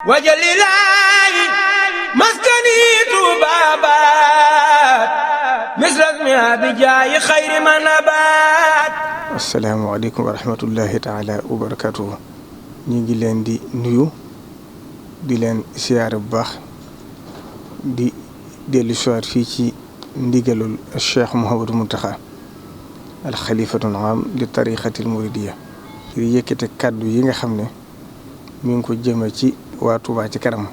wajalilaayi maskani tuubaabaat misrasmi abijaayi xayri ma nabaat. asalaamaaleykum wa rahmatullahi taala wa barakaatuhu. ñu ngi leen di nuyu di leen siyaare bu baax di dellu siwaat fii ci ndigalul Cheikh Mouhamadou Mountakha al xalifatul aam li tariqatil muridiyya ngir yëkkate kàddu yi nga xam ne mi ngi ko jëme ci waa Touba ci kanam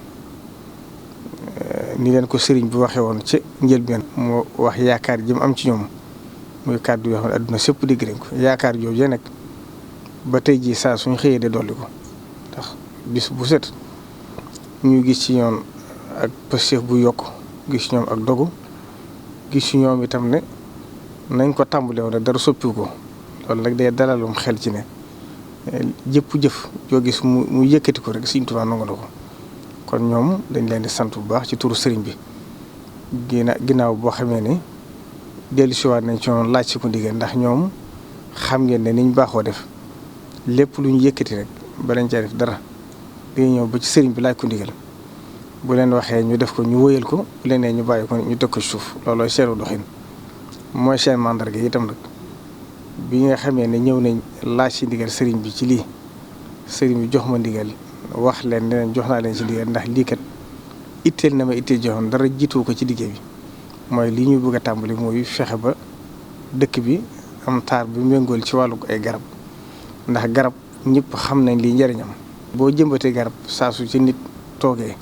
ni leen ko sëriñ bi waxee woon ci njëlbeen moo wax yaakaar ji mu am ci ñoom muy kàddu yoo xam ne adduna sëpp dégg nañ ko yaakaar jooju nag ba tey jii saa suñ xëyee de dolli ko ndax bis bu set ñu gis ci ñoom ak pëstéef bu yokk gis ci ñoom ak dogu gis ci ñoom itam ne nañ ko tàmbalee woon dara soppiwu ko loolu nag day dalalum xel ci ne jëpp jëf joo gis mu yëkkati ko rek Sëriñ Tuubaa nangu na ko kon ñoom dañ leen di sant bu baax ci turu sëriñ bi ginnaaw boo xamee ne dellusiwaat nañ ci ñoom laaj si ko ndigal ndax ñoom xam ngeen ne niñ baaxoo def lépp lu ñu yëkkati rek balañ caa def dara dañuy ñëw ba ci sëriñ bi laaj ko ndigal bu leen waxee ñu def ko ñu wëyal ko bu leen nee ñu bàyyi ko ñu teg ko ci suuf loolooy seenu doxin mooy seen mandarga itam nag bi nga xamee ne ñëw nañ laaj si ndigal sëriñ bi ci lii sëriñ bi jox ma ndigal wax leen ne jox naa leen si ndigal ndax lii kat itteel na ma itteel joxoon dara jiitu ko ci liggéey bi mooy li ñu bëgg a tàmbali mooy fexe ba dëkk bi am taar bi méngool ci wàllu ay garab ndax garab ñëpp xam nañ lii njariñam boo jëmbatee garab saa su ci nit toogee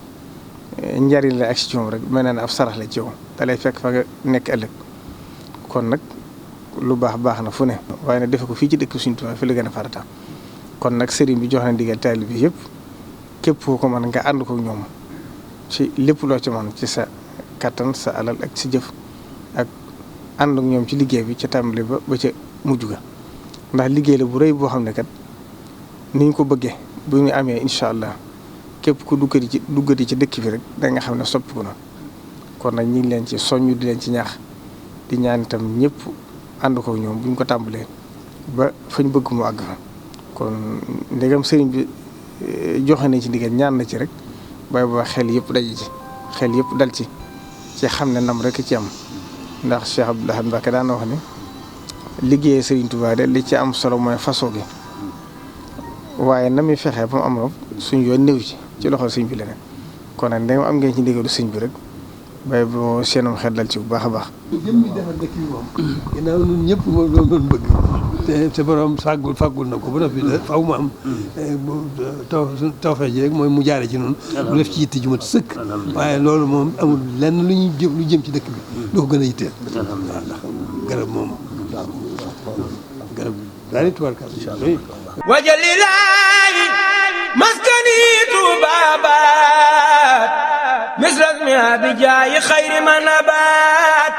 njariñ la ak si moom rek mel na ne ab sarax la ci yow da lay fekk fa nga nekk ëllëg kon nag lu baax na fu ne waaye nag defe ko fii ci dëkk Sëriñ Tuubaa fi la gën a farata kon nag sëriñ bi jox na ndigal taalibe bi yëpp képp koo ko mën nga ànd ko ñoom ci lépp loo ci mën ci sa kattan sa alal ak si jëf ak ànd ak ñoom ci liggéey bi ca tàmbali ba ca mujj ga ndax liggéey la bu rëy boo xam ne kat niñ ko bëggee bu ñu amee incha allah képp ku duggati ci dëkk bi rek da nga xam ne soppiku na kon nag ñu ngi leen ci soññ di leen ci ñaax di ñaan itam ñëpp ànd ko ñoom buñ ko tàmbalee ba fañ bëgg mu àgg fa kon ndegam sëriñ bi joxe na ci ndigal ñaan na ci rek bay ba xel yëpp daje ci xel yëpp dal ci xam ne ndam rek ci am ndax Cheikh Abdoul Ahad Mbacké daan na wax ne liggéeyee Sëriñ Tuubaa de li ci am solo mooy façon gi waaye na muy fexee ba mu am suñ yoon néew ci loxo sëñ bi la ne kon nag ndegam am ngeen ci ndigalu sëñ bi rek bay boo seenum xel dal ci bu baax a baax. jëm defar dëkk bi moom ginnaaw ñun ñëpp moom loolu doon bëgg te borom fàggul na ko ba noppi faw mu am tawfeex ji rek mooy mu jaare ci noonu mu def ci yitte ju mat sëkk waaye loolu moom amul lenn lu jëm ci dëkk bi doo ko gën a yitteel waaw ndax garab moom garab daal di tubarkal wajalilaayi maskani tuubaabaat misrasmi abijaayi xayri ma nabaat.